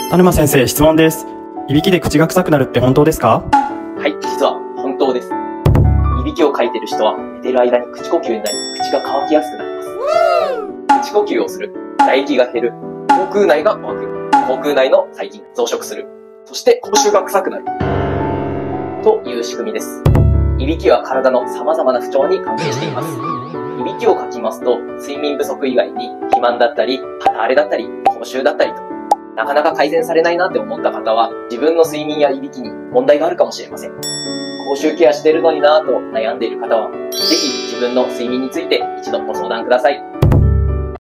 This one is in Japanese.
田沼先生、質問です。いびきで口が臭くなるって本当ですか？はい、実は本当です。いびきをかいてる人は寝てる間に口呼吸になり、口が乾きやすくなります。口呼吸をする。唾液が減る。口腔内が乾く。口腔内の細菌増殖する。そして口臭が臭くなる。という仕組みです。いびきは体の様々な不調に関係しています。いびきをかきますと、睡眠不足以外に肥満だったり、肌荒れだったり、口臭だったりと、なかなか改善されないなって思った方は、自分の睡眠やいびきに問題があるかもしれません。口臭ケアしてるのになぁと悩んでいる方は、ぜひ自分の睡眠について一度ご相談ください。